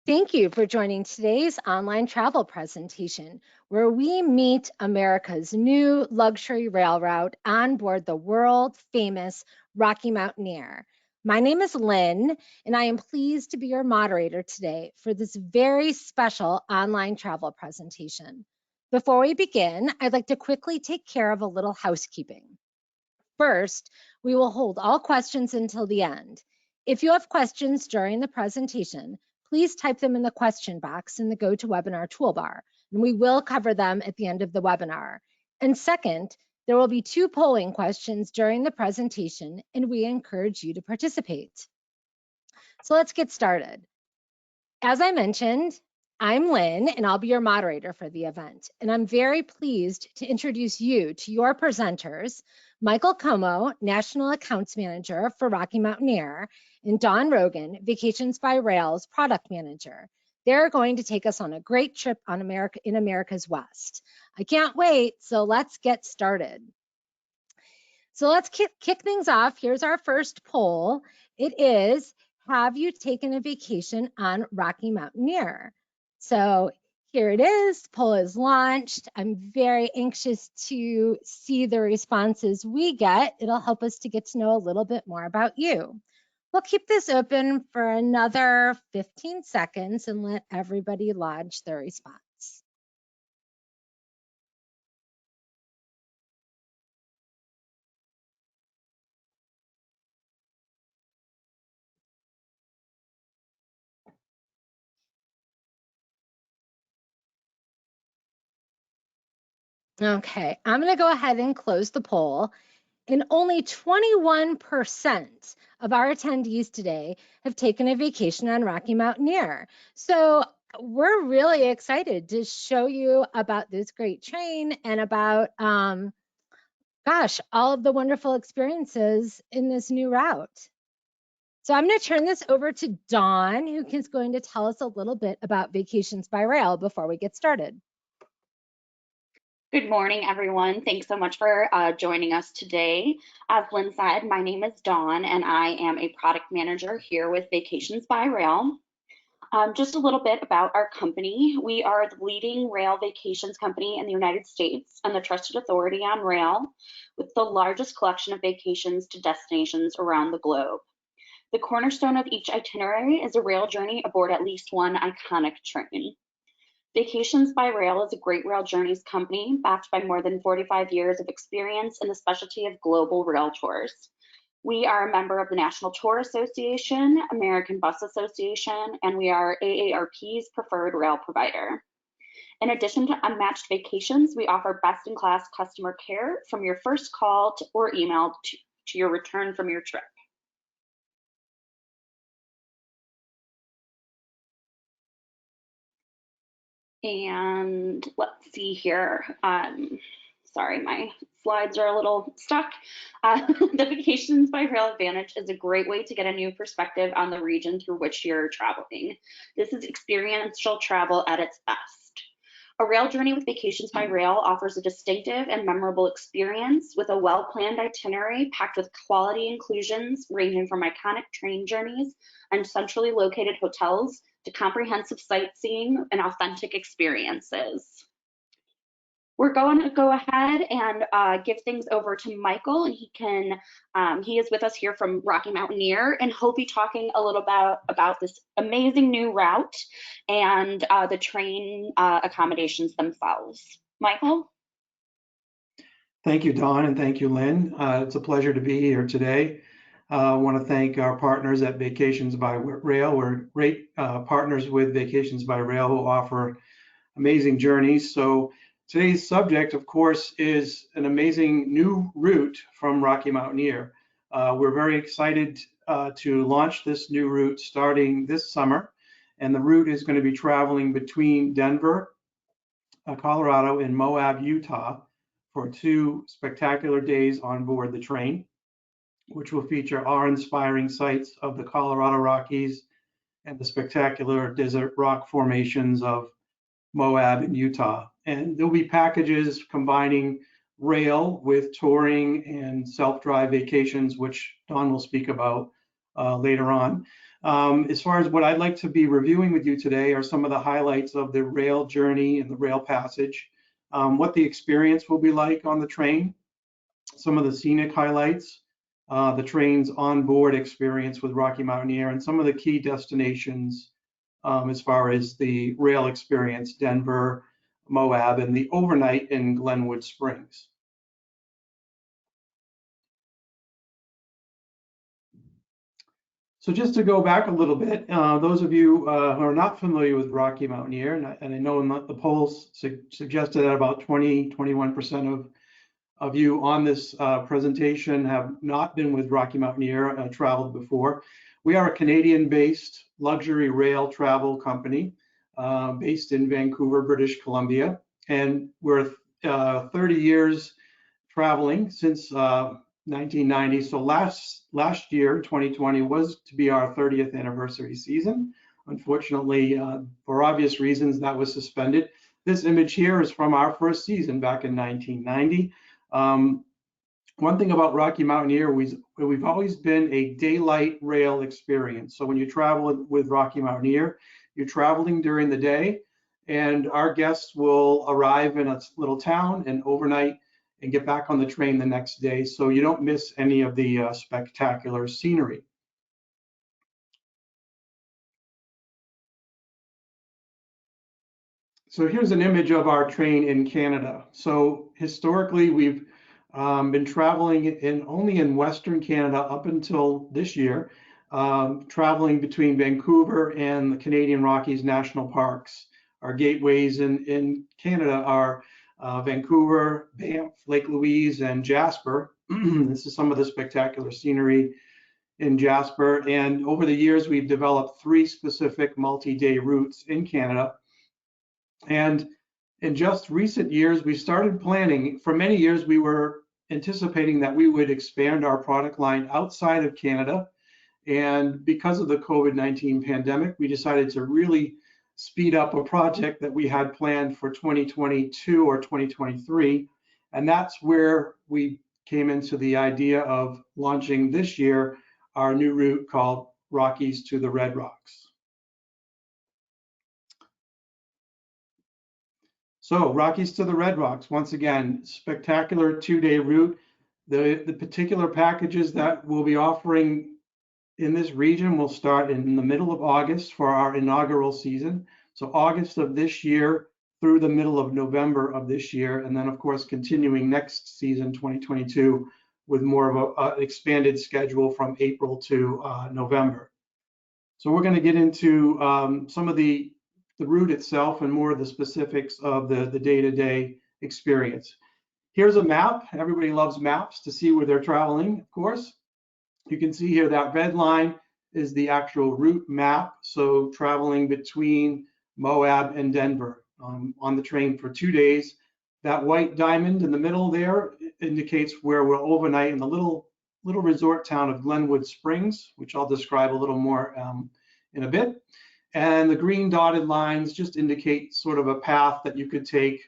Thank you for joining today's online travel presentation, where we meet America's new luxury rail route on board the world-famous Rocky Mountaineer. My name is Lynn, and I am pleased to be your moderator today for this very special online travel presentation. Before we begin, I'd like to quickly take care of a little housekeeping. First, we will hold all questions until the end. If you have questions during the presentation, please type them in the question box in the GoToWebinar toolbar, and we will cover them at the end of the webinar. And second, there will be 2 polling questions during the presentation, and we encourage you to participate. So let's get started. As I mentioned, I'm Lynn, and I'll be your moderator for the event. And I'm very pleased to introduce you to your presenters, Michael Como, National Accounts Manager for Rocky Mountaineer, and Dawn Rogan, Vacations by Rail's Product Manager. They're going to take us on a great trip on in America's West. I can't wait, so let's get started. So let's kick things off. Here's our first poll. It is, have you taken a vacation on Rocky Mountaineer? So here it is, poll is launched. I'm very anxious to see the responses we get. It'll help us to get to know a little bit more about you. We'll keep this open for another 15 seconds and let everybody lodge their response. Okay, I'm going to go ahead and close the poll. And only 21% of our attendees today have taken a vacation on Rocky Mountaineer. So we're really excited to show you about this great train and about, gosh, all of the wonderful experiences in this new route. So I'm going to turn this over to Dawn, who is going to tell us a little bit about Vacations by Rail before we get started. Good morning, everyone. Thanks so much for joining us today. As Lynn said, my name is Dawn, and I am a product manager here with Vacations by Rail. Just a little bit about our company. We are the leading rail vacations company in the United States and the trusted authority on rail, with the largest collection of vacations to destinations around the globe. The cornerstone of each itinerary is a rail journey aboard at least one iconic train. Vacations by Rail is a great rail journeys company backed by more than 45 years of experience in the specialty of global rail tours. We are a member of the National Tour Association, American Bus Association, and we are AARP's preferred rail provider. In addition to unmatched vacations, we offer best-in-class customer care from your first call or email to your return from your trip. And let's see here. Sorry, my slides are a little stuck. The Vacations by Rail Advantage is a great way to get a new perspective on the region through which you're traveling. This is experiential travel at its best. A rail journey with Vacations by Rail offers a distinctive and memorable experience with a well-planned itinerary packed with quality inclusions ranging from iconic train journeys and centrally located hotels to comprehensive sightseeing and authentic experiences. We're going to go ahead and give things over to Michael, and he is with us here from Rocky Mountaineer, and he'll be talking a little about this amazing new route and the train accommodations themselves. Michael? Thank you, Dawn, and thank you, Lynn. It's a pleasure to be here today. I want to thank our partners at Vacations by Rail. We're great partners with Vacations by Rail who offer amazing journeys. So today's subject, of course, is an amazing new route from Rocky Mountaineer. We're very excited to launch this new route starting this summer. And the route is going to be traveling between Denver, Colorado, and Moab, Utah for 2 spectacular days on board the train, which will feature awe-inspiring sights of the Colorado Rockies and the spectacular desert rock formations of Moab and Utah. And there'll be packages combining rail with touring and self-drive vacations, which Dawn will speak about later on. As far as what I'd like to be reviewing with you today are some of the highlights of the rail journey and the rail passage, what the experience will be like on the train, some of the scenic highlights, the train's onboard experience with Rocky Mountaineer, and some of the key destinations as far as the rail experience, Denver, Moab, and the overnight in Glenwood Springs. So just to go back a little bit, those of you who are not familiar with Rocky Mountaineer, and I know the polls suggested that about 21% of you on this presentation have not been with Rocky Mountaineer, traveled before. We are a Canadian-based luxury rail travel company based in Vancouver, British Columbia, and we're 30 years traveling since 1990. So last year, 2020, was to be our 30th anniversary season. Unfortunately, for obvious reasons, that was suspended. This image here is from our first season back in 1990. One thing about Rocky Mountaineer, we've always been a daylight rail experience. So when you travel with Rocky Mountaineer, you're traveling during the day, and our guests will arrive in a little town and overnight and get back on the train the next day, so you don't miss any of the spectacular scenery. So here's an image of our train in Canada. So historically, we've been traveling only in Western Canada up until this year, traveling between Vancouver and the Canadian Rockies National Parks. Our gateways in Canada are Vancouver, Banff, Lake Louise, and Jasper. This is some of the spectacular scenery in Jasper. And over the years, we've developed 3 specific multi-day routes in Canada. And in just recent years, we started planning. For many years, we were anticipating that we would expand our product line outside of Canada. And because of the COVID-19 pandemic, we decided to really speed up a project that we had planned for 2022 or 2023. And that's where we came into the idea of launching this year our new route called Rockies to the Red Rocks. So Rockies to the Red Rocks, once again, spectacular 2-day route. The particular packages that we'll be offering in this region will start in the middle of August for our inaugural season. So August of this year through the middle of November of this year, and then of course continuing next season, 2022, with more of an expanded schedule from April to November. So we're going to get into some of the route itself and more of the specifics of the day-to-day experience. Here's a map. Everybody loves maps to see where they're traveling, of course. You can see here that red line is the actual route map. So traveling between Moab and Denver on the train for 2 days. That white diamond in the middle there indicates where we'll overnight in the little resort town of Glenwood Springs, which I'll describe a little more in a bit. And the green dotted lines just indicate sort of a path that you could take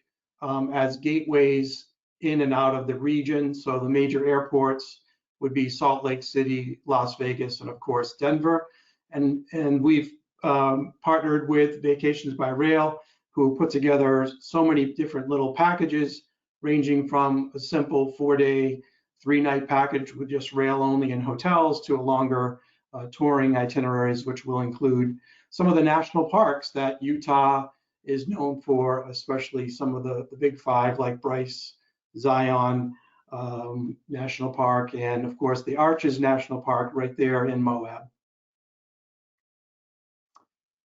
as gateways in and out of the region. So the major airports would be Salt Lake City, Las Vegas, and of course Denver. And we've partnered with Vacations by Rail, who put together so many different little packages, ranging from a simple 4-day, 3-night package with just rail only and hotels to a longer touring itineraries, which will include some of the national parks that Utah is known for, especially some of the big 5 like Bryce, Zion National Park, and of course the Arches National Park right there in Moab.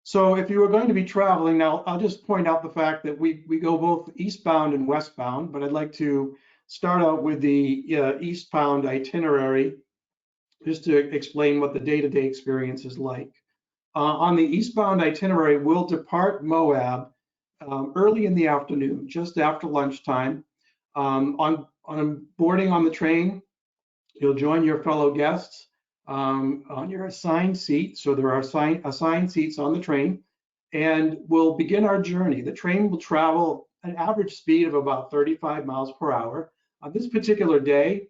So if you were going to be traveling, now I'll just point out the fact that we go both eastbound and westbound, but I'd like to start out with the eastbound itinerary just to explain what the day-to-day experience is like. On the eastbound itinerary, we'll depart Moab early in the afternoon, just after lunchtime. On boarding on the train, you'll join your fellow guests on your assigned seat. So there are assigned seats on the train, and we'll begin our journey. The train will travel an average speed of about 35 miles per hour. On this particular day,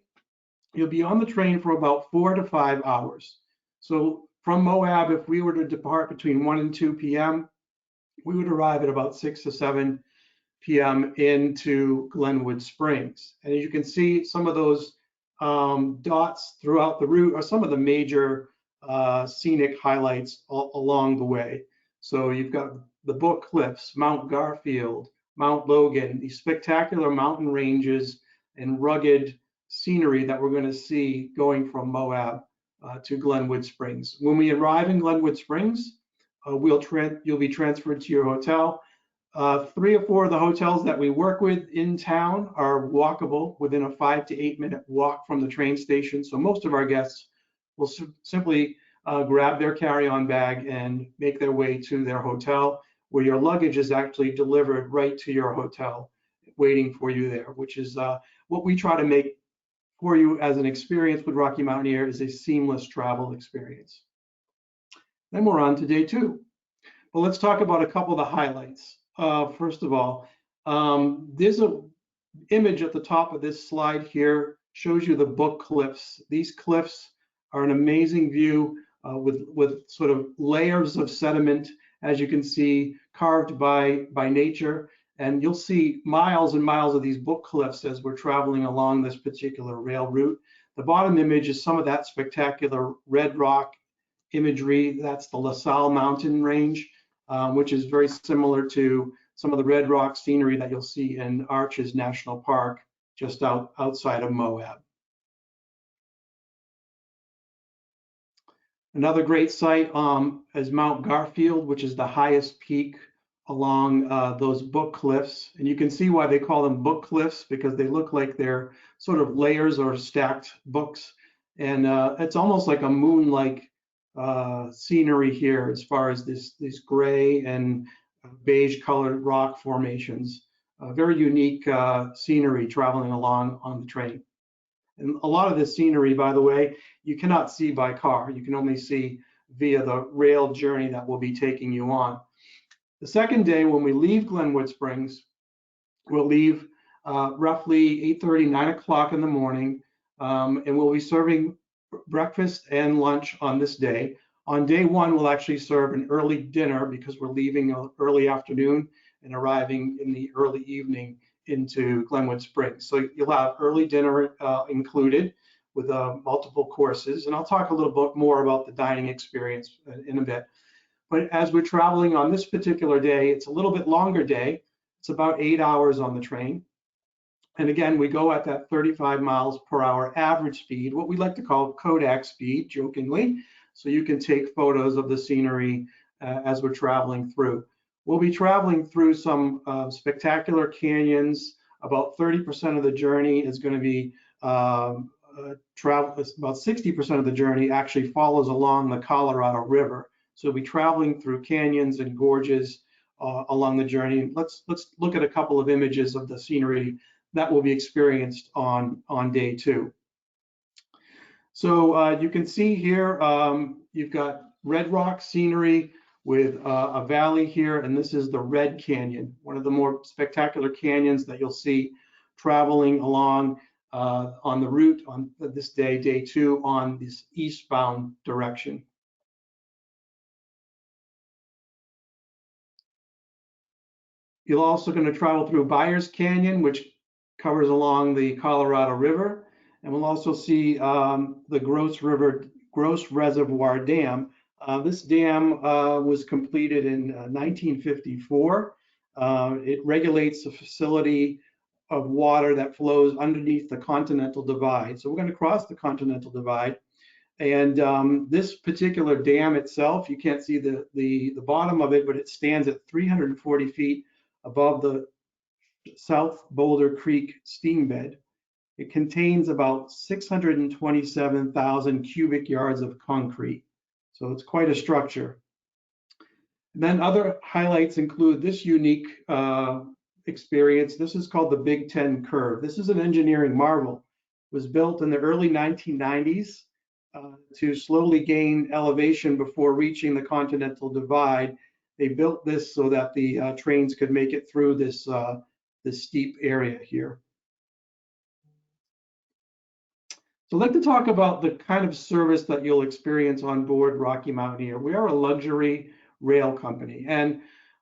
you'll be on the train for about 4 to 5 hours. So from Moab, if we were to depart between 1 and 2 p.m., we would arrive at about 6 to 7 p.m. into Glenwood Springs. And as you can see, some of those dots throughout the route are some of the major scenic highlights along the way. So you've got the Book Cliffs, Mount Garfield, Mount Logan, these spectacular mountain ranges and rugged scenery that we're going to see going from Moab to Glenwood Springs. When we arrive in Glenwood Springs, you'll be transferred to your hotel. 3 or 4 of the hotels that we work with in town are walkable within a 5 to 8 minute walk from the train station. So most of our guests will simply grab their carry-on bag and make their way to their hotel, where your luggage is actually delivered right to your hotel, waiting for you there, which is what we try to make for you as an experience with Rocky Mountaineer, is a seamless travel experience. Then we're on to day 2. Well, let's talk about a couple of the highlights. First of all, there's an image at the top of this slide here, shows you the Book Cliffs. These cliffs are an amazing view with sort of layers of sediment, as you can see, carved by nature. And you'll see miles and miles of these Book Cliffs as we're traveling along this particular rail route. The bottom image is some of that spectacular red rock imagery. That's the La Salle mountain range, which is very similar to some of the red rock scenery that you'll see in Arches National Park, just outside of Moab. Another great site is Mount Garfield, which is the highest peak along those Book Cliffs. And you can see why they call them Book Cliffs, because they look like they're sort of layers or stacked books. And it's almost like a moon-like scenery here, as far as these gray and beige colored rock formations. Very unique scenery traveling along on the train. And a lot of this scenery, by the way, you cannot see by car. You can only see via the rail journey that we'll be taking you on. The second day, when we leave Glenwood Springs, we'll leave roughly 8:30, 9 o'clock in the morning, and we'll be serving breakfast and lunch on this day. On day 1, we'll actually serve an early dinner because we're leaving early afternoon and arriving in the early evening into Glenwood Springs. So you'll have early dinner included with multiple courses. And I'll talk a little bit more about the dining experience in a bit. But as we're traveling on this particular day, it's a little bit longer day. It's about 8 hours on the train. And again, we go at that 35 miles per hour average speed, what we like to call Kodak speed, jokingly. So you can take photos of the scenery as we're traveling through. We'll be traveling through some spectacular canyons. About 30% of the journey is going to be about 60% of the journey actually follows along the Colorado River. So we'll be traveling through canyons and gorges along the journey. Let's look at a couple of images of the scenery that will be experienced on day 2. So you can see here, you've got red rock scenery with a valley here, and this is the Red Canyon, one of the more spectacular canyons that you'll see traveling along on the route on this day, day 2, on this eastbound direction. You're also going to travel through Byers Canyon, which covers along the Colorado River. And we'll also see the Gross Reservoir Dam. This dam was completed in 1954. It regulates the facility of water that flows underneath the Continental Divide. So we're going to cross the Continental Divide. And this particular dam itself, you can't see the bottom of it, but it stands at 340 feet above the South Boulder Creek steam bed. It contains about 627,000 cubic yards of concrete. So it's quite a structure. And then other highlights include this unique experience. This is called the Big Ten Curve. This is an engineering marvel. It was built in the early 1990s to slowly gain elevation before reaching the Continental Divide. They built this so that the trains could make it through this steep area here. So I'd like to talk about the kind of service that you'll experience on board Rocky Mountaineer. We are a luxury rail company, and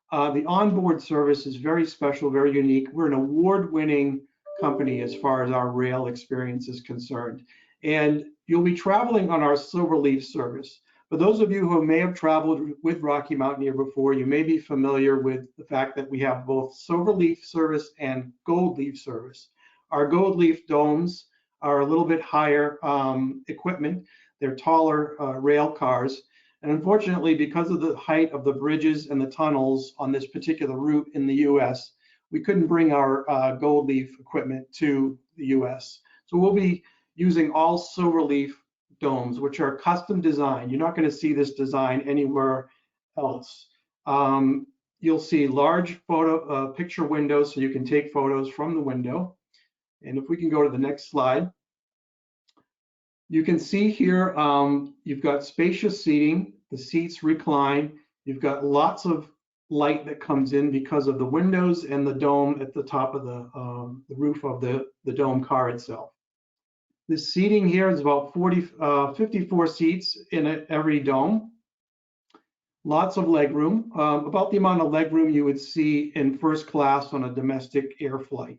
the onboard service is very special, very unique. We're an award-winning company as far as our rail experience is concerned. And you'll be traveling on our Silverleaf service. For those of you who may have traveled with Rocky Mountaineer before, you may be familiar with the fact that we have both Silverleaf service and Gold Leaf service. Our Gold Leaf domes are a little bit higher equipment. They're taller rail cars. And unfortunately, because of the height of the bridges and the tunnels on this particular route in the US, we couldn't bring our Gold Leaf equipment to the US. So we'll be using all Silverleaf domes, which are custom designed. You're not going to see this design anywhere else. You'll see large picture windows, so you can take photos from the window. And if we can go to the next slide, you can see here, you've got spacious seating, the seats recline, you've got lots of light that comes in because of the windows and the dome at the top of the roof of the dome car itself. The seating here is about 54 seats in every dome. Lots of leg room, about the amount of leg room you would see in first class on a domestic air flight.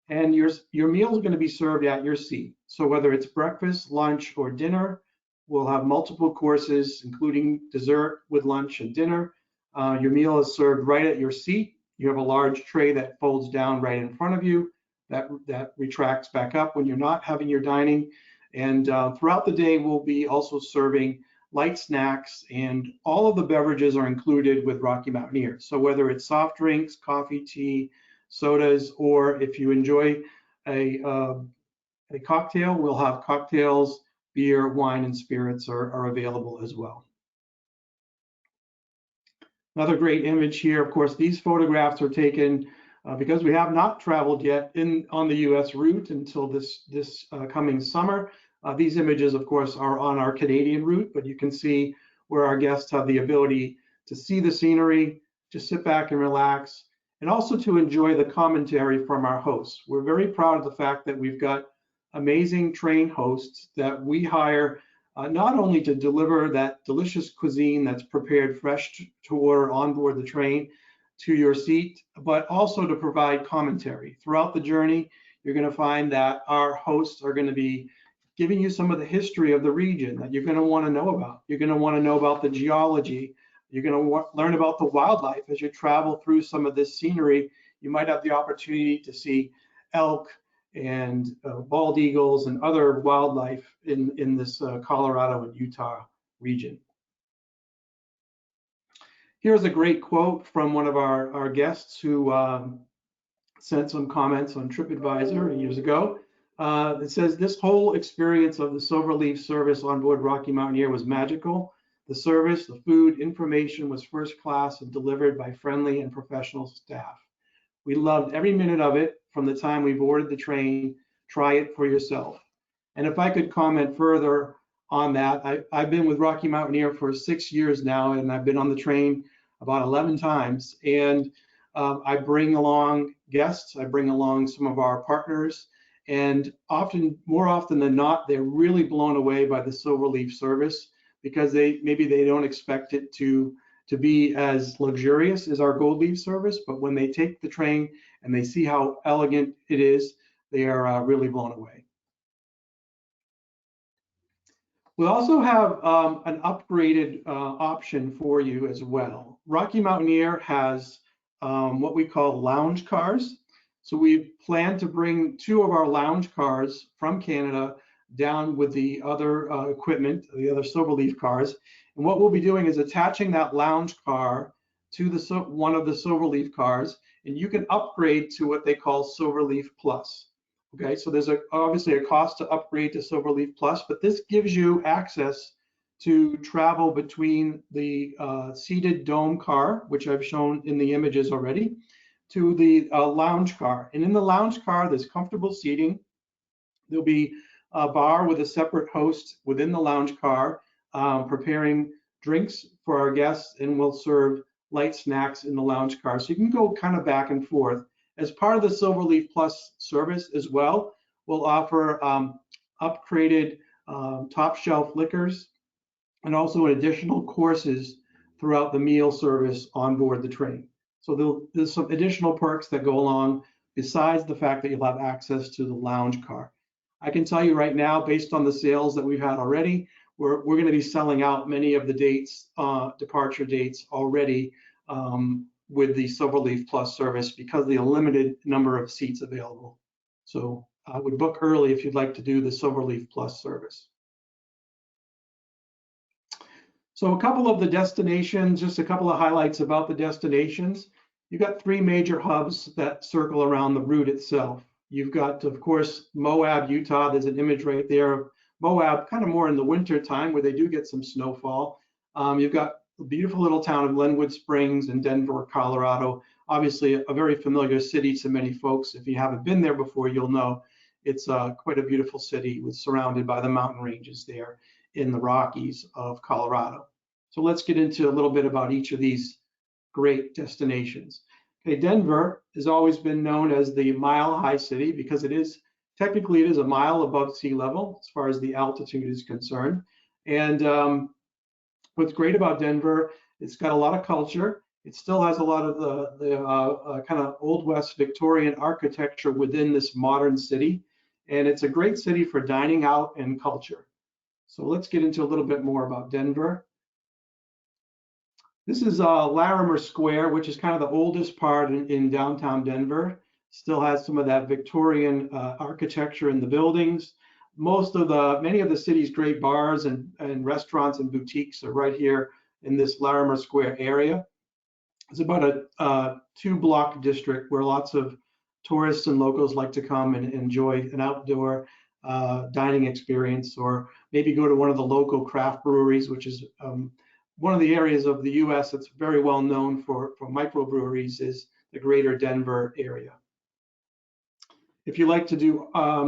And your meal is going to be served at your seat. So whether it's breakfast, lunch, or dinner, we'll have multiple courses, including dessert with lunch and dinner. Your meal is served right at your seat. You have a large tray that folds down right in front of you that retracts back up when you're not having your dining. And throughout the day, we'll be also serving light snacks, and all of the beverages are included with Rocky Mountaineer. So whether it's soft drinks, coffee, tea, sodas, or if you enjoy a cocktail, we'll have cocktails, beer, wine, and spirits are available as well. Another great image here. Of course, these photographs are taken because we have not traveled yet on the US route until this coming summer. These images, of course, are on our Canadian route, but you can see where our guests have the ability to see the scenery, to sit back and relax, and also to enjoy the commentary from our hosts. We're very proud of the fact that we've got amazing train hosts that we hire not only to deliver that delicious cuisine that's prepared fresh to order on board the train to your seat, but also to provide commentary. Throughout the journey, you're going to find that our hosts are going to be giving you some of the history of the region that you're going to want to know about. You're going to want to know about the geology. You're going to learn about the wildlife. As you travel through some of this scenery, you might have the opportunity to see elk and bald eagles and other wildlife in this Colorado and Utah region. Here's a great quote from one of our guests who sent some comments on TripAdvisor years ago. It says, "This whole experience of the Silverleaf service on board Rocky Mountaineer was magical. The service, the food, information was first class and delivered by friendly and professional staff. We loved every minute of it from the time we boarded the train. Try it for yourself." And if I could comment further on that, I've been with Rocky Mountaineer for 6 years now, and I've been on the train about 11 times. And I bring along guests, I bring along some of our partners, and more often than not, they're really blown away by the Silverleaf service, because maybe they don't expect it to be as luxurious as our Gold Leaf service, but when they take the train and they see how elegant it is, they are really blown away. We also have an upgraded option for you as well. Rocky Mountaineer has what we call lounge cars. So we plan to bring 2 of our lounge cars from Canada down with the other equipment, the other Silverleaf cars. And what we'll be doing is attaching that lounge car to one of the Silverleaf cars, and you can upgrade to what they call Silverleaf Plus. Okay, so there's obviously a cost to upgrade to Silverleaf Plus, but this gives you access to travel between the seated dome car, which I've shown in the images already, to the lounge car. And in the lounge car, there's comfortable seating. There'll be a bar with a separate host within the lounge car, preparing drinks for our guests, and we'll serve light snacks in the lounge car. So you can go kind of back and forth. As part of the Silverleaf Plus service as well, we'll offer upgraded top shelf liquors, and also additional courses throughout the meal service on board the train. So there's some additional perks that go along besides the fact that you'll have access to the lounge car. I can tell you right now, based on the sales that we've had already, we're going to be selling out many of the dates, departure dates already with the Silverleaf Plus service because of the limited number of seats available. So I would book early if you'd like to do the Silverleaf Plus service. So a couple of the destinations, just a couple of highlights about the destinations. You've got three major hubs that circle around the route itself. You've got, of course, Moab, Utah. There's an image right there of Moab, kind of more in the winter time where they do get some snowfall. You've got the beautiful little town of Glenwood Springs in Denver, Colorado. Obviously, a very familiar city to many folks. If you haven't been there before, you'll know it's quite a beautiful city surrounded by the mountain ranges there in the Rockies of Colorado. So let's get into a little bit about each of these great destinations. Okay, Denver has always been known as the Mile High City because technically it is a mile above sea level as far as the altitude is concerned. And what's great about Denver, it's got a lot of culture. It still has a lot of the kind of Old West Victorian architecture within this modern city. And it's a great city for dining out and culture. So let's get into a little bit more about Denver. This is Larimer Square, which is kind of the oldest part in downtown Denver. Still has some of that Victorian architecture in the buildings. Many of the city's great bars and restaurants and boutiques are right here in this Larimer Square area. It's about a 2-block district where lots of tourists and locals like to come and enjoy an outdoor dining experience, or maybe go to one of the local craft breweries, which is one of the areas of the U.S. that's very well known for microbreweries is the greater Denver area. If you like to do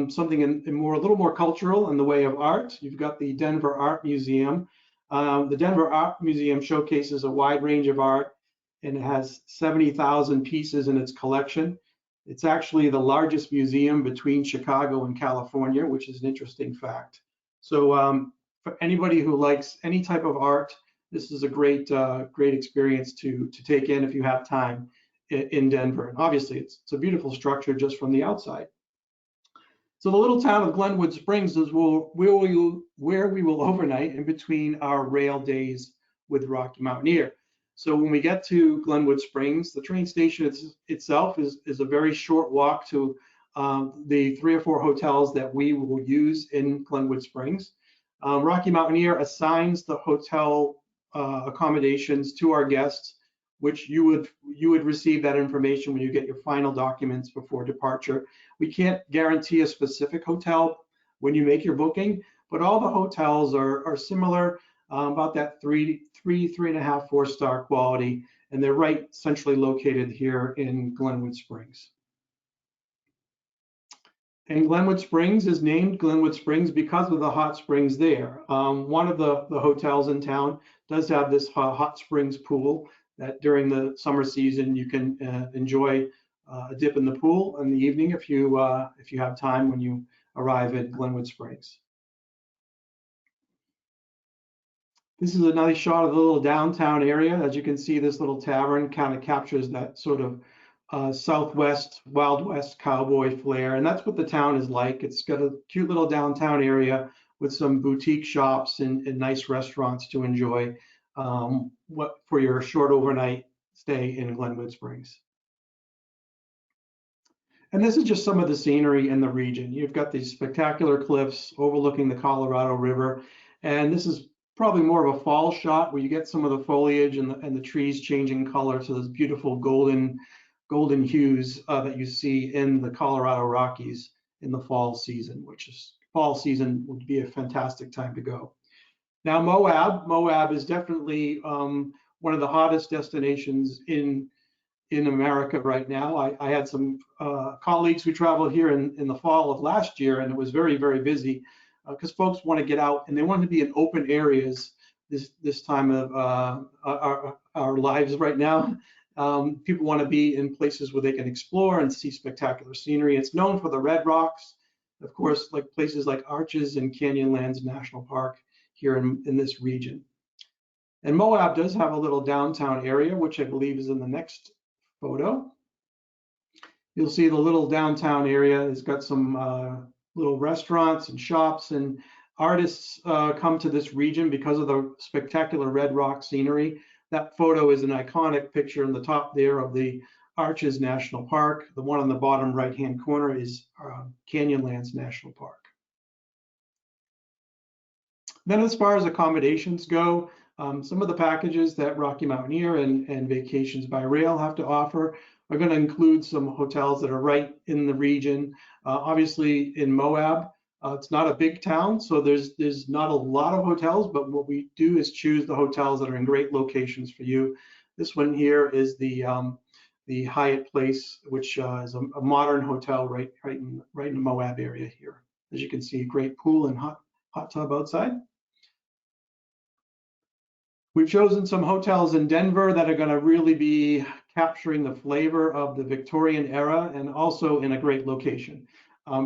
something a little more cultural in the way of art, you've got the Denver Art Museum. The Denver Art Museum showcases a wide range of art, and it has 70,000 pieces in its collection. It's actually the largest museum between Chicago and California, which is an interesting fact. So for anybody who likes any type of art, this is a great experience to take in if you have time in Denver. And obviously, it's a beautiful structure just from the outside. So the little town of Glenwood Springs is where we will overnight in between our rail days with Rocky Mountaineer. So when we get to Glenwood Springs, the train station itself is a very short walk to the 3 or 4 hotels that we will use in Glenwood Springs. Rocky Mountaineer assigns the hotel accommodations to our guests, which you would receive that information when you get your final documents before departure. We can't guarantee a specific hotel when you make your booking, but all the hotels are similar, about that 3.5, 4-star quality, and they're right centrally located here in Glenwood Springs. And Glenwood Springs is named Glenwood Springs because of the hot springs there. One of the hotels in town does have this hot springs pool that during the summer season you can enjoy a dip in the pool in the evening if you have time when you arrive at Glenwood Springs. This is a nice shot of the little downtown area. As you can see, this little tavern kind of captures that sort of Southwest, Wild West cowboy flair. And that's what the town is like. It's got a cute little downtown area with some boutique shops and nice restaurants to enjoy for your short overnight stay in Glenwood Springs. And this is just some of the scenery in the region. You've got these spectacular cliffs overlooking the Colorado River. And this is probably more of a fall shot where you get some of the foliage and the trees changing color to those beautiful golden hues that you see in the Colorado Rockies in the fall season, fall season would be a fantastic time to go. Now Moab is definitely one of the hottest destinations in America right now. I had some colleagues who traveled here in the fall of last year, and it was very, very busy because folks want to get out and they want to be in open areas this time of our lives right now. People want to be in places where they can explore and see spectacular scenery. It's known for the red rocks. Of course, like places like Arches and Canyonlands National Park here in this region. And Moab does have a little downtown area, which I believe is in the next photo. You'll see the little downtown area has got some little restaurants and shops, and artists come to this region because of the spectacular red rock scenery. That photo is an iconic picture in the top there of the Arches National Park. The one on the bottom right-hand corner is Canyonlands National Park. Then as far as accommodations go, some of the packages that Rocky Mountaineer and Vacations by Rail have to offer are going to include some hotels that are right in the region. Obviously in Moab, it's not a big town, so there's not a lot of hotels, but what we do is choose the hotels that are in great locations for you. This one here is the Hyatt Place, which is a modern hotel right in the Moab area here. As you can see, great pool and hot tub outside. We've chosen some hotels in Denver that are going to really be capturing the flavor of the Victorian era and also in a great location.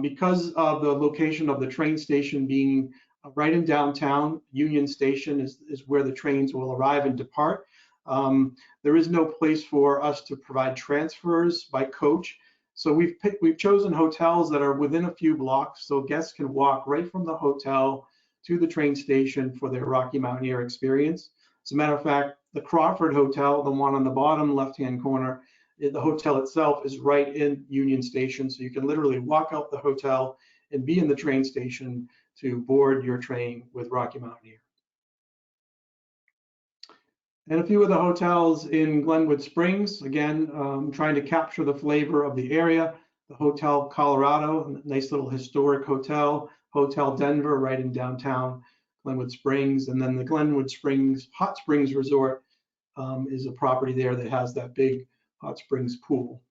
Because of the location of the train station being right in downtown, Union Station is where the trains will arrive and depart. There is no place for us to provide transfers by coach. So we've chosen hotels that are within a few blocks so guests can walk right from the hotel to the train station for their Rocky Mountaineer experience. As a matter of fact, the Crawford Hotel, the one on the bottom left-hand corner, the hotel itself is right in Union Station. So you can literally walk out the hotel and be in the train station to board your train with Rocky Mountaineer. And a few of the hotels in Glenwood Springs, again, trying to capture the flavor of the area. The Hotel Colorado, a nice little historic hotel. Hotel Denver, right in downtown Glenwood Springs. And then the Glenwood Springs Hot Springs Resort is a property there that has that big hot springs pool.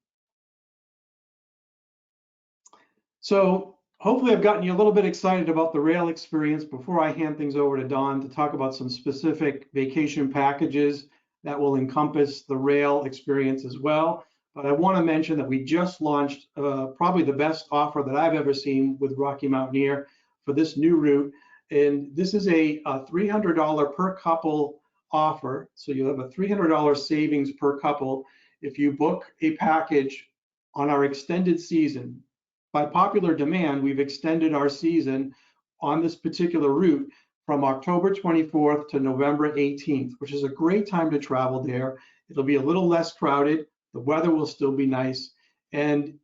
So hopefully I've gotten you a little bit excited about the rail experience before I hand things over to Dawn to talk about some specific vacation packages that will encompass the rail experience as well. But I want to mention that we just launched probably the best offer that I've ever seen with Rocky Mountaineer for this new route. And this is a $300 per couple offer. So you have a $300 savings per couple if you book a package on our extended season. By popular demand, we've extended our season on this particular route from October 24th to November 18th, which is a great time to travel there. It'll be a little less crowded. The weather will still be nice. And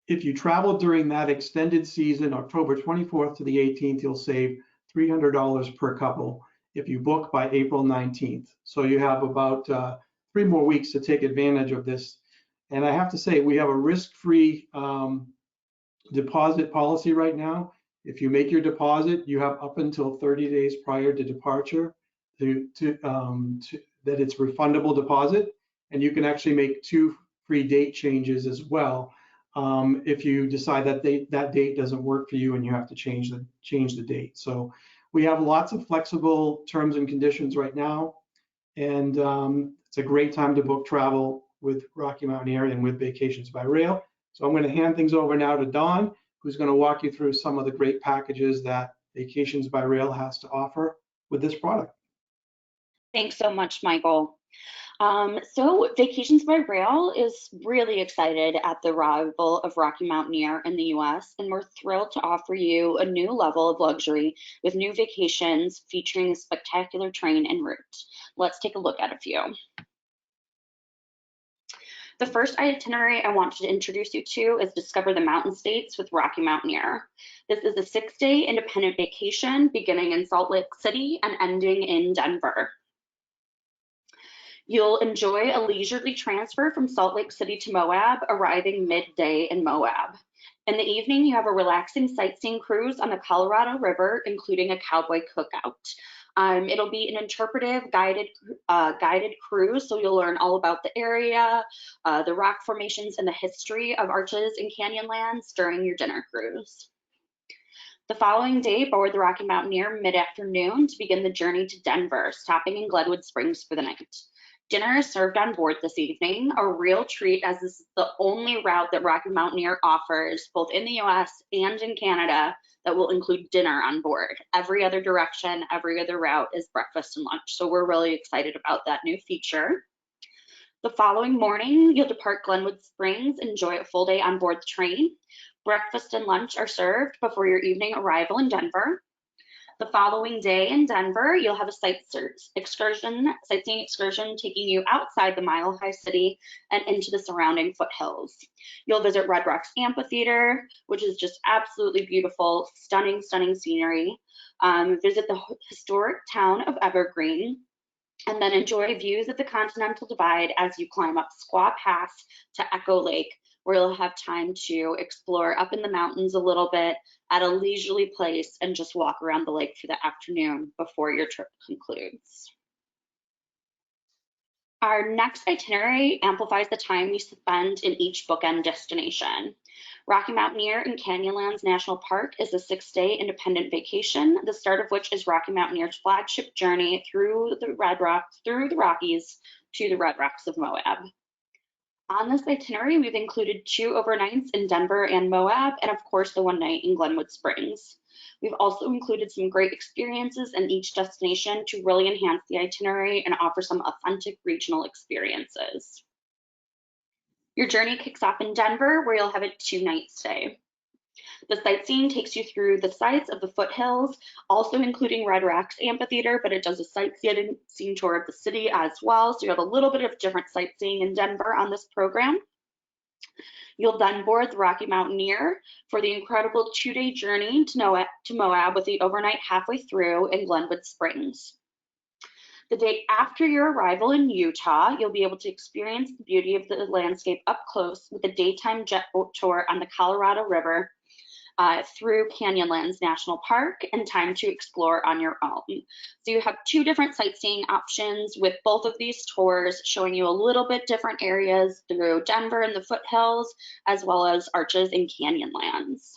if you travel during that extended season, October 24th to the 18th, you'll save $300 per couple if you book by April 19th. So you have about 3 more weeks to take advantage of this. And I have to say, we have a risk-free deposit policy right now. If you make your deposit, you have up until 30 days prior to departure that it's refundable deposit, and you can actually make 2 free date changes as well if you decide that that date doesn't work for you and you have to change the date. So we have lots of flexible terms and conditions right now, and it's a great time to book travel with Rocky Mountaineer and with Vacations by Rail. So I'm going to hand things over now to Dawn, who's going to walk you through some of the great packages that Vacations by Rail has to offer with this product. Thanks so much, Michael. So Vacations by Rail is really excited at the arrival of Rocky Mountaineer in the US, and we're thrilled to offer you a new level of luxury with new vacations featuring a spectacular train en route. Let's take a look at a few. The first itinerary I want to introduce you to is Discover the Mountain States with Rocky Mountaineer. This is a 6-day independent vacation beginning in Salt Lake City and ending in Denver. You'll enjoy a leisurely transfer from Salt Lake City to Moab, arriving midday in Moab. In the evening, you have a relaxing sightseeing cruise on the Colorado River, including a cowboy cookout. It'll be an interpretive guided cruise, so you'll learn all about the area, the rock formations, and the history of Arches and Canyonlands during your dinner cruise. The following day, board the Rocky Mountaineer mid-afternoon to begin the journey to Denver, stopping in Glenwood Springs for the night. Dinner is served on board this evening, a real treat as this is the only route that Rocky Mountaineer offers, both in the US and in Canada, that will include dinner on board. Every other direction, every other route is breakfast and lunch. So we're really excited about that new feature. The following morning, you'll depart Glenwood Springs, enjoy a full day on board the train. Breakfast and lunch are served before your evening arrival in Denver. The following day in Denver, you'll have a sightseeing excursion taking you outside the Mile High City and into the surrounding foothills. You'll visit Red Rocks Amphitheater, which is just absolutely beautiful, stunning, stunning scenery. Visit the historic town of Evergreen, and then enjoy views of the Continental Divide as you climb up Squaw Pass to Echo Lake, where you'll have time to explore up in the mountains a little bit at a leisurely place and just walk around the lake for the afternoon before your trip concludes. Our next itinerary amplifies the time you spend in each bookend destination. Rocky Mountaineer in Canyonlands National Park is a 6-day independent vacation, the start of which is Rocky Mountaineer's flagship journey through the Rockies to the Red Rocks of Moab. On this itinerary, we've included 2 overnights in Denver and Moab, and of course the 1 night in Glenwood Springs. We've also included some great experiences in each destination to really enhance the itinerary and offer some authentic regional experiences. Your journey kicks off in Denver, where you'll have a 2-night stay. The sightseeing takes you through the sites of the foothills, also including Red Rocks Amphitheater, but it does a sightseeing tour of the city as well. So you have a little bit of different sightseeing in Denver on this program. You'll then board the Rocky Mountaineer for the incredible 2-day journey to Moab with the overnight halfway through in Glenwood Springs. The day after your arrival in Utah, you'll be able to experience the beauty of the landscape up close with a daytime jet boat tour on the Colorado River through Canyonlands National Park and time to explore on your own. So you have 2 different sightseeing options with both of these tours showing you a little bit different areas through Denver and the foothills, as well as arches and Canyonlands.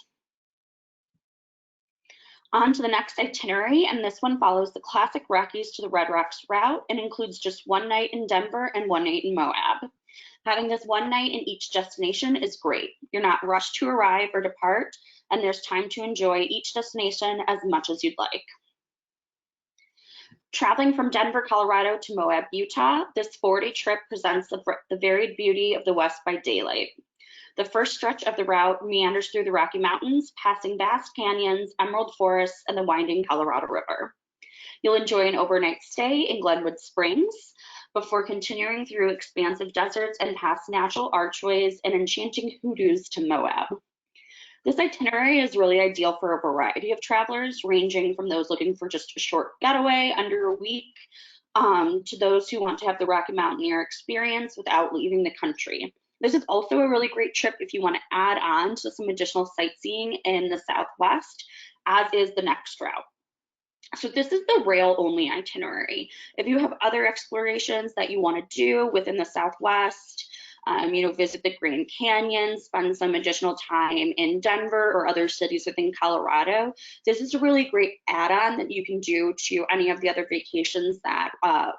On to the next itinerary, and this one follows the classic Rockies to the Red Rocks route and includes just 1 night in Denver and 1 night in Moab. Having this 1 night in each destination is great. You're not rushed to arrive or depart, and there's time to enjoy each destination as much as you'd like. Traveling from Denver, Colorado to Moab, Utah, this 4-day trip presents the varied beauty of the West by daylight. The first stretch of the route meanders through the Rocky Mountains, passing vast canyons, emerald forests, and the winding Colorado River. You'll enjoy an overnight stay in Glenwood Springs before continuing through expansive deserts and past natural archways and enchanting hoodoos to Moab. This itinerary is really ideal for a variety of travelers, ranging from those looking for just a short getaway under a week to those who want to have the Rocky Mountaineer experience without leaving the country. This is also a really great trip if you want to add on to some additional sightseeing in the Southwest, as is the next route. So this is the rail-only itinerary. If you have other explorations that you want to do within the Southwest, visit the Grand Canyon, spend some additional time in Denver or other cities within Colorado, this is a really great add-on that you can do to any of the other vacations that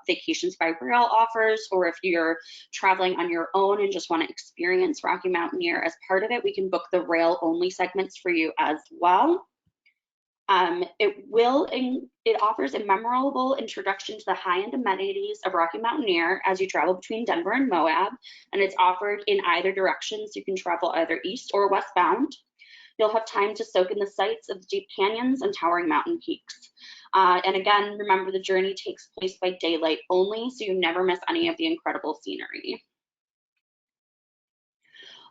Vacations by Rail offers, or if you're traveling on your own and just want to experience Rocky Mountaineer as part of it, we can book the rail-only segments for you as well. It offers a memorable introduction to the high-end amenities of Rocky Mountaineer as you travel between Denver and Moab, and it's offered in either direction, so you can travel either east or westbound. You'll have time to soak in the sights of the deep canyons and towering mountain peaks. And again, remember the journey takes place by daylight only, so you never miss any of the incredible scenery.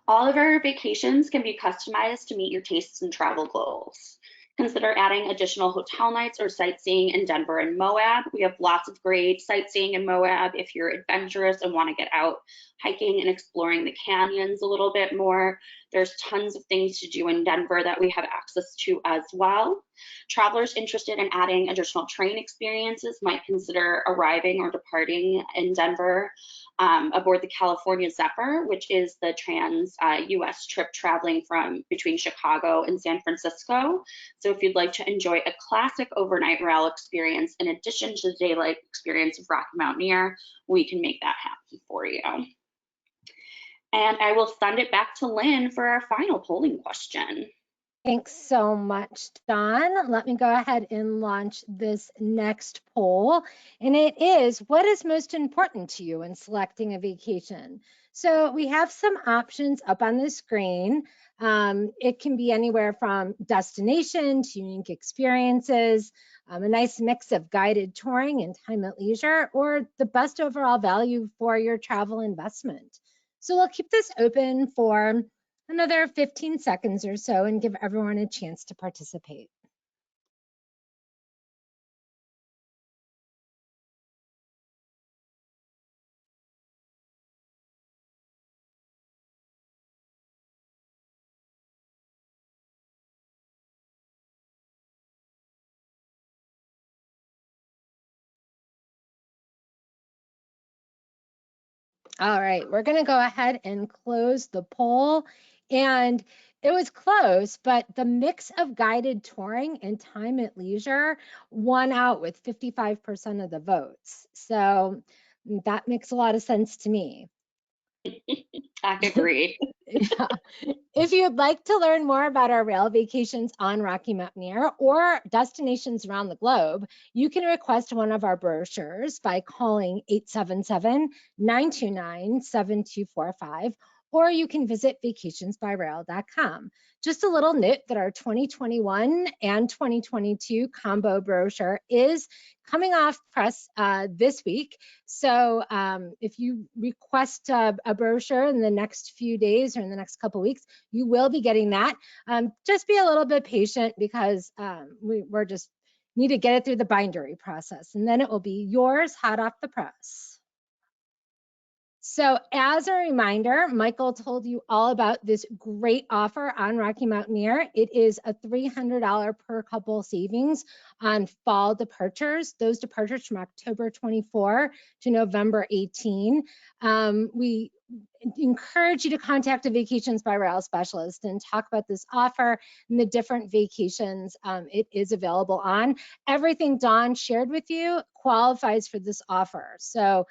All of our vacations can be customized to meet your tastes and travel goals. Consider adding additional hotel nights or sightseeing in Denver and Moab. We have lots of great sightseeing in Moab if you're adventurous and want to get out hiking and exploring the canyons a little bit more. There's tons of things to do in Denver that we have access to as well. Travelers interested in adding additional train experiences might consider arriving or departing in Denver aboard the California Zephyr, which is the trans-US trip traveling from between Chicago and San Francisco. So if you'd like to enjoy a classic overnight rail experience in addition to the daylight experience of Rocky Mountaineer, we can make that happen for you. And I will send it back to Lynn for our final polling question. Thanks so much, Dawn. Let me go ahead and launch this next poll. And it is, what is most important to you in selecting a vacation? So we have some options up on the screen. It can be anywhere from destination to unique experiences, a nice mix of guided touring and time at leisure, or the best overall value for your travel investment. So we'll keep this open for another 15 seconds or so and give everyone a chance to participate. All right, we're going to go ahead and close the poll. And it was close, but the mix of guided touring and time at leisure won out with 55% of the votes. So that makes a lot of sense to me. I agree. Yeah. If you'd like to learn more about our rail vacations on Rocky Mountaineer or destinations around the globe, you can request one of our brochures by calling 877-929-7245, or you can visit vacationsbyrail.com. Just a little note that our 2021 and 2022 combo brochure is coming off press this week. So if you request a brochure in the next few days or in the next couple of weeks, you will be getting that. Just be a little bit patient because we're just need to get it through the bindery process, and then it will be yours hot off the press. So as a reminder, Michael told you all about this great offer on Rocky Mountaineer. It is a $300 per couple savings on fall departures, those departures from October 24 to November 18. We encourage you to contact a Vacations by Rail specialist and talk about this offer and the different vacations it is available on. Everything Dawn shared with you qualifies for this offer. So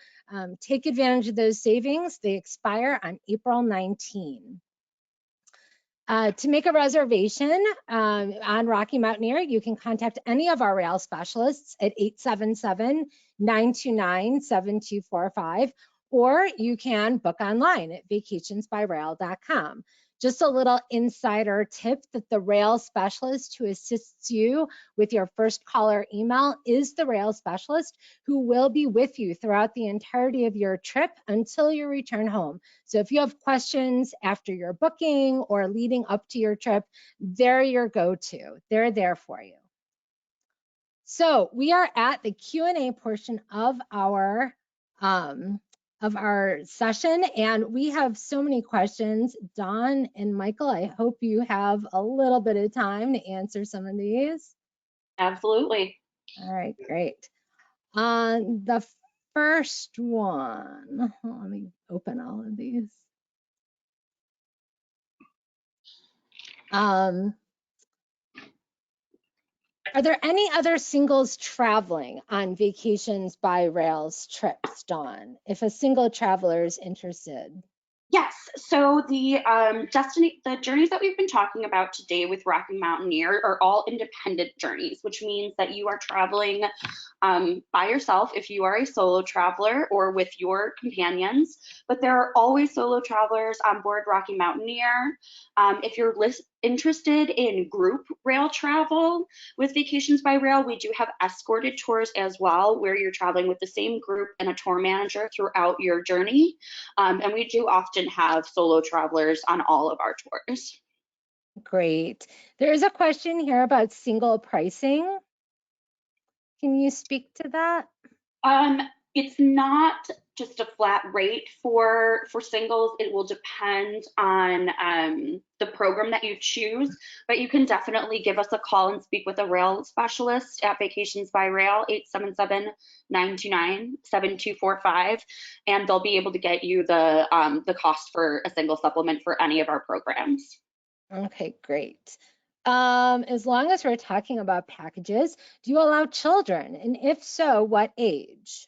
take advantage of those savings. They expire on April 19. To make a reservation on Rocky Mountaineer, you can contact any of our rail specialists at 877-929-7245, or you can book online at vacationsbyrail.com. Just a little insider tip that the rail specialist who assists you with your first caller email is the rail specialist who will be with you throughout the entirety of your trip until you return home. So if you have questions after your booking or leading up to your trip, they're your go-to. They're there for you. So we are at the Q&A portion of our session, and we have so many questions. Dawn and Michael, I hope you have a little bit of time to answer some of these. Absolutely. All right, great. The first one, let me open all of these. Are there any other singles traveling on Vacations by Rail's trips, Dawn, if a single traveler is interested? Yes, so the journeys that we've been talking about today with Rocky Mountaineer are all independent journeys, which means that you are traveling by yourself if you are a solo traveler or with your companions, but there are always solo travelers on board Rocky Mountaineer. If you're interested in group rail travel with Vacations by Rail, we do have escorted tours as well, where you're traveling with the same group and a tour manager throughout your journey. And we do often have solo travelers on all of our tours. Great. There's a question here about single pricing. Can you speak to that? It's not just a flat rate for singles. It will depend on the program that you choose, but you can definitely give us a call and speak with a rail specialist at Vacations by Rail, 877-929-7245, and they'll be able to get you the cost for a single supplement for any of our programs. Okay, great. As long as we're talking about packages, do you allow children? And if so, what age?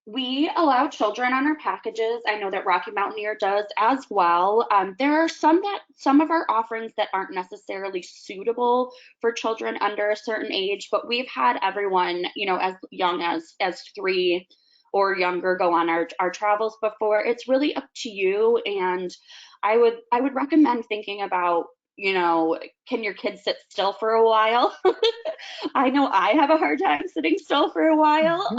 We allow children on our packages. I know that Rocky Mountaineer does as well. There are some of our offerings that aren't necessarily suitable for children under a certain age, but we've had everyone, you know, as young as 3 or younger go on our travels before. It's really up to you, and I would recommend thinking about, you know, can your kids sit still for a while? I know I have a hard time sitting still for a while.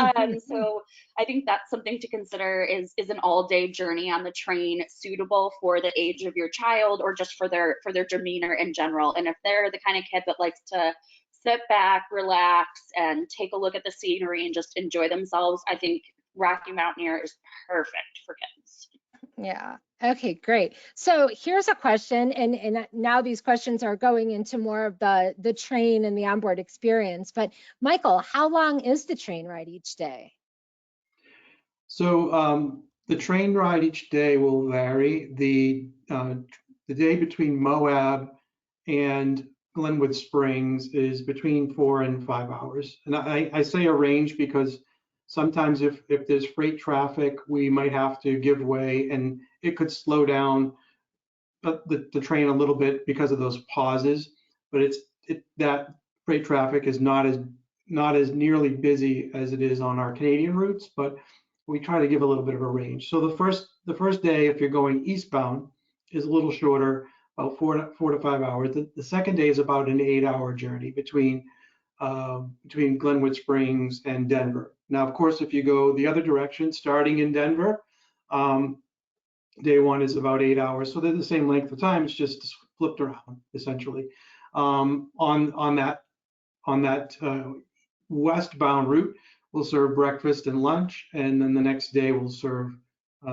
So I think that's something to consider, is an all-day journey on the train suitable for the age of your child, or just for their demeanor in general. And if they're the kind of kid that likes to sit back, relax, and take a look at the scenery and just enjoy themselves, I think Rocky Mountaineer is perfect for kids. Yeah. Okay, great. So here's a question, and now these questions are going into more of the train and the onboard experience. But Michael, how long is the train ride each day? So the train ride each day will vary. The day between Moab and Glenwood Springs is between 4 and 5 hours. And I say a range because sometimes if there's freight traffic, we might have to give way, and it could slow down the train a little bit because of those pauses. But that freight traffic is not as nearly busy as it is on our Canadian routes, but we try to give a little bit of a range. So the first day, if you're going eastbound, is a little shorter, about 4 to 5 hours. The second day is about an 8-hour journey between Glenwood Springs and Denver. Now, of course, if you go the other direction, starting in Denver, day one is about 8 hours. So they're the same length of time. It's just flipped around, essentially. On that westbound route, we'll serve breakfast and lunch, and then the next day we'll serve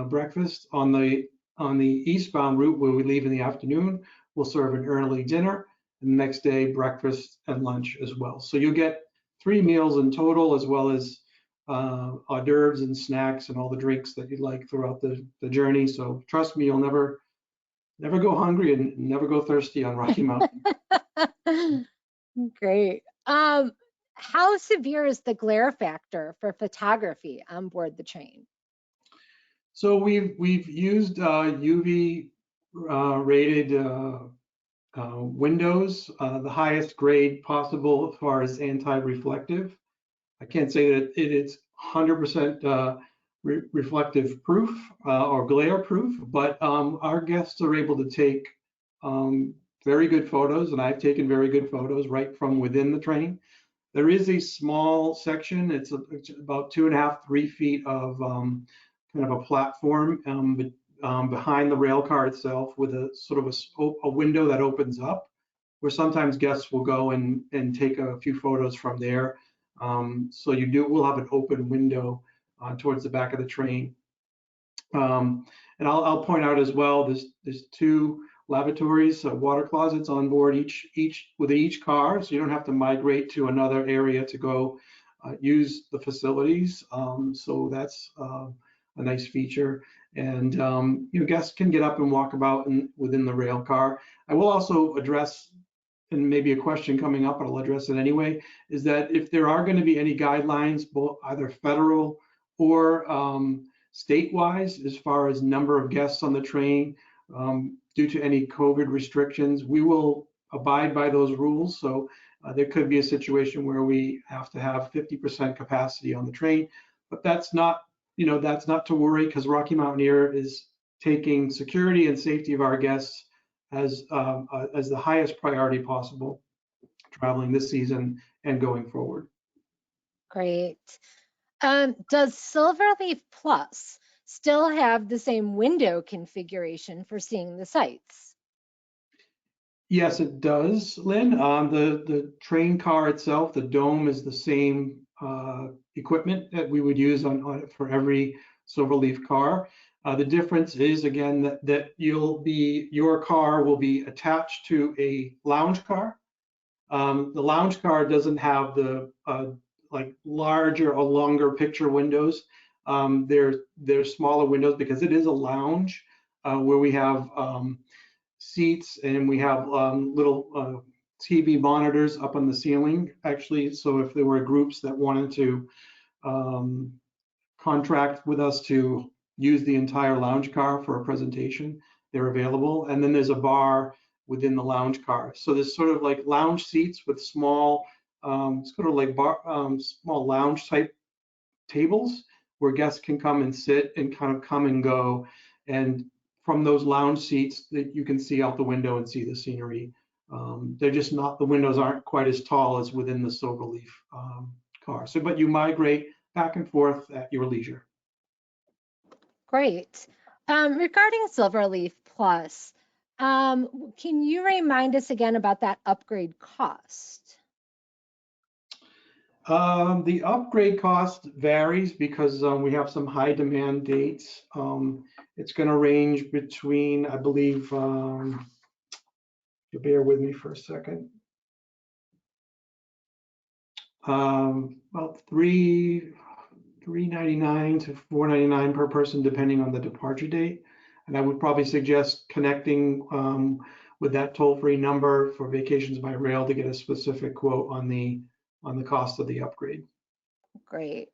breakfast. On the eastbound route, where we leave in the afternoon, we'll serve an early dinner, and the next day breakfast and lunch as well. So you'll get 3 meals in total, as well as hors d'oeuvres and snacks and all the drinks that you'd like throughout the journey. So trust me, you'll never go hungry and never go thirsty on Rocky Mountain. Great. How severe is the glare factor for photography on board the train? So we've used UV rated windows, the highest grade possible as far as anti-reflective. I can't say that it is 100% reflective proof or glare proof, but our guests are able to take very good photos, and I've taken very good photos right from within the train. There is a small section, it's about 2.5, 3 feet of kind of a platform behind the rail car itself, with a sort of a window that opens up, where sometimes guests will go and take a few photos from there. So we'll have an open window towards the back of the train. And I'll point out as well, there's 2 lavatories, water closets on board within each car, so you don't have to migrate to another area to go use the facilities. So that's a nice feature. And guests can get up and walk about within the rail car. I will also address, and maybe a question coming up, but I'll address it anyway, is that if there are going to be any guidelines, both either federal or state-wise, as far as number of guests on the train, due to any COVID restrictions, we will abide by those rules. So there could be a situation where we have to have 50% capacity on the train, but that's not to worry, because Rocky Mountaineer is taking security and safety of our guests as the highest priority possible, traveling this season and going forward. Great. Does Silverleaf Plus still have the same window configuration for seeing the sights? Yes, it does, Lynn. The train car itself, the dome is the same equipment that we would use for every Silverleaf car. The difference is, again, that your car will be attached to a lounge car. The lounge car doesn't have the like larger or longer picture windows. They're smaller windows because it is a lounge where we have seats and we have little TV monitors up on the ceiling, actually. So if there were groups that wanted to contract with us to use the entire lounge car for a presentation, they're available. And then there's a bar within the lounge car. So there's sort of like lounge seats with small, sort of like small lounge type tables where guests can come and sit and kind of come and go. And from those lounge seats, that you can see out the window and see the scenery. They're just not, the windows aren't quite as tall as within the Silverleaf car. So, but you migrate back and forth at your leisure. Great. Regarding Silverleaf Plus, can you remind us again about that upgrade cost? The upgrade cost varies because we have some high demand dates. It's going to range between, I believe, you bear with me for a second, about $399 to $499 per person, depending on the departure date. And I would probably suggest connecting with that toll-free number for Vacations by Rail to get a specific quote on the cost of the upgrade. Great.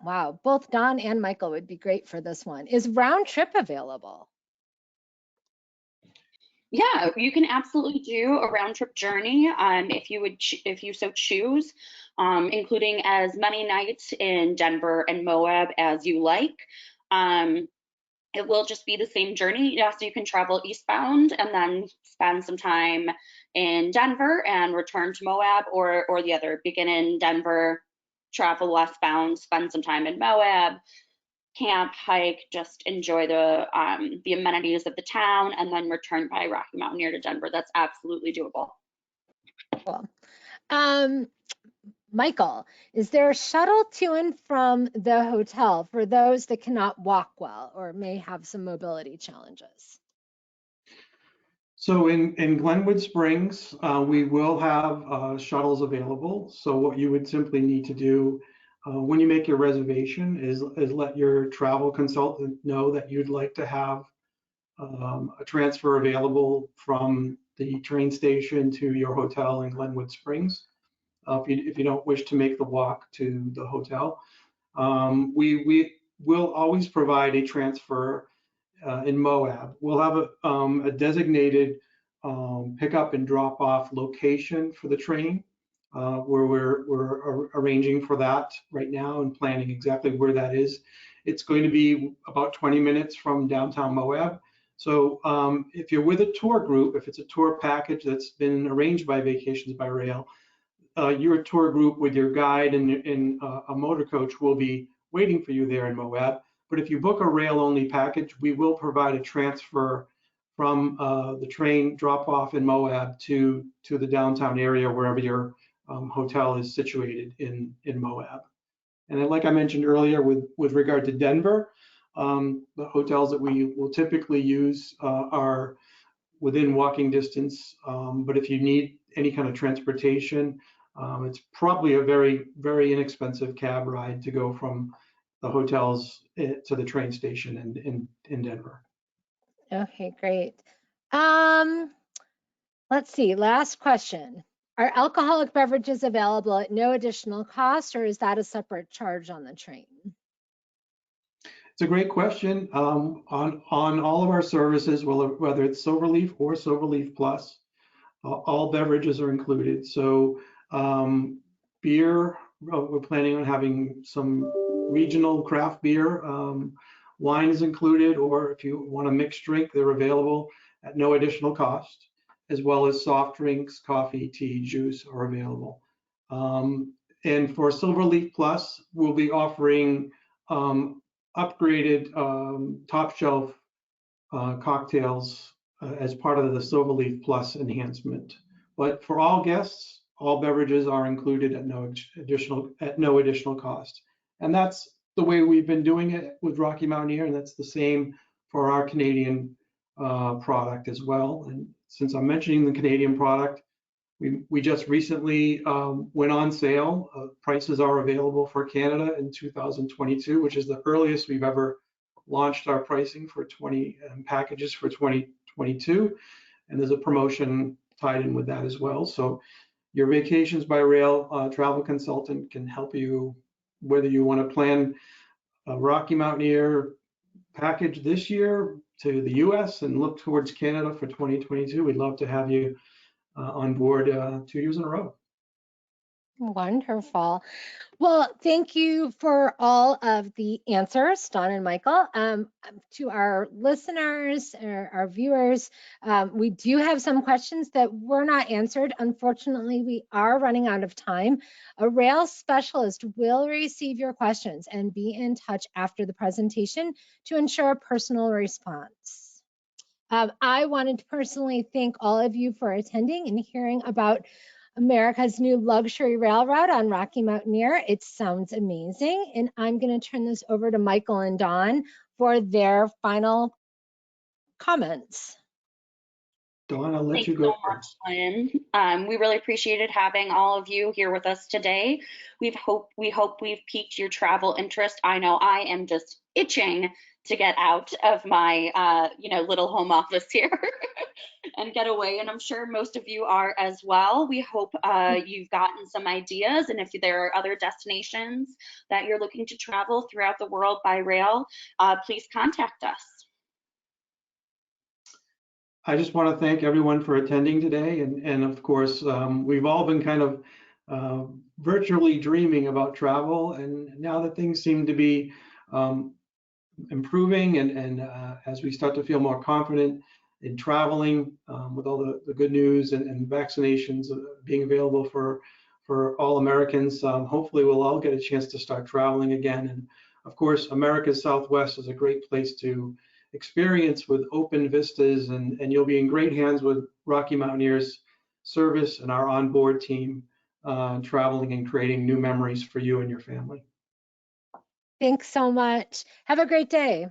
Wow, both Don and Michael would be great for this one. Is round trip available? Yeah, you can absolutely do a round trip journey if you so choose, including as many nights in Denver and Moab as you like. It will just be the same journey. Yes, you can travel eastbound and then spend some time in Denver and return to Moab, or the other, begin in Denver, travel westbound, spend some time in Moab, camp, hike, just enjoy the amenities of the town, and then return by Rocky Mountaineer to Denver. That's absolutely doable. Cool. Michael, is there a shuttle to and from the hotel for those that cannot walk well or may have some mobility challenges? So in Glenwood Springs, we will have shuttles available. So what you would simply need to do when you make your reservation is let your travel consultant know that you'd like to have a transfer available from the train station to your hotel in Glenwood Springs. If you don't wish to make the walk to the hotel, we will always provide a transfer in Moab. We'll have a designated pickup and drop off location for the train where we're arranging for that right now and planning exactly where that is. It's going to be about 20 minutes from downtown Moab. So if you're with a tour group, if it's a tour package that's been arranged by Vacations by Rail, your tour group with your guide and a motor coach will be waiting for you there in Moab. But if you book a rail-only package, we will provide a transfer from the train drop-off in Moab to the downtown area, wherever your hotel is situated in Moab. And then, like I mentioned earlier, with regard to Denver, the hotels that we will typically use are within walking distance. But if you need any kind of transportation, it's probably a very, very inexpensive cab ride to go from the hotels to the train station in Denver. Okay, great. Let's see, last question. Are alcoholic beverages available at no additional cost, or is that a separate charge on the train? It's a great question. On all of our services, whether it's Silverleaf or Silverleaf Plus, all beverages are included. So beer, we're planning on having some regional craft beer. Wine is included, or if you want a mixed drink, they're available at no additional cost, as well as soft drinks, coffee, tea, juice are available. And for Silverleaf Plus, we'll be offering upgraded top shelf cocktails as part of the Silverleaf Plus enhancement But for all guests, all beverages are included at no additional cost. And that's the way we've been doing it with Rocky Mountaineer, and that's the same for our Canadian product as well. And since I'm mentioning the Canadian product, we just recently went on sale. Prices are available for Canada in 2022, which is the earliest we've ever launched our pricing for 20 packages for 2022. And there's a promotion tied in with that as well. So your Vacations by Rail travel consultant can help you, whether you want to plan a Rocky Mountaineer package this year to the US and look towards Canada for 2022. We'd love to have you on board 2 years in a row. Wonderful. Well, thank you for all of the answers, Don and Michael. To our listeners, our viewers, we do have some questions that were not answered. Unfortunately, we are running out of time. A rail specialist will receive your questions and be in touch after the presentation to ensure a personal response. I wanted to personally thank all of you for attending and hearing about America's new luxury railroad on Rocky Mountaineer. It sounds amazing. And I'm going to turn this over to Michael and Don for their final comments. Dawn, I'll let Thanks you go. so much, Lynn. We really appreciated having all of you here with us today. We hope we've piqued your travel interest. I know I am just itching to get out of my little home office here and get away, and I'm sure most of you are as well. We hope you've gotten some ideas, and if there are other destinations that you're looking to travel throughout the world by rail, please contact us. I just want to thank everyone for attending today. And of course, we've all been kind of virtually dreaming about travel. And now that things seem to be improving and as we start to feel more confident in traveling with all the good news and vaccinations being available for all Americans, hopefully we'll all get a chance to start traveling again. And of course, America's Southwest is a great place to experience with open vistas, and you'll be in great hands with Rocky Mountaineer's service and our onboard team traveling and creating new memories for you and your family. Thanks so much. Have a great day.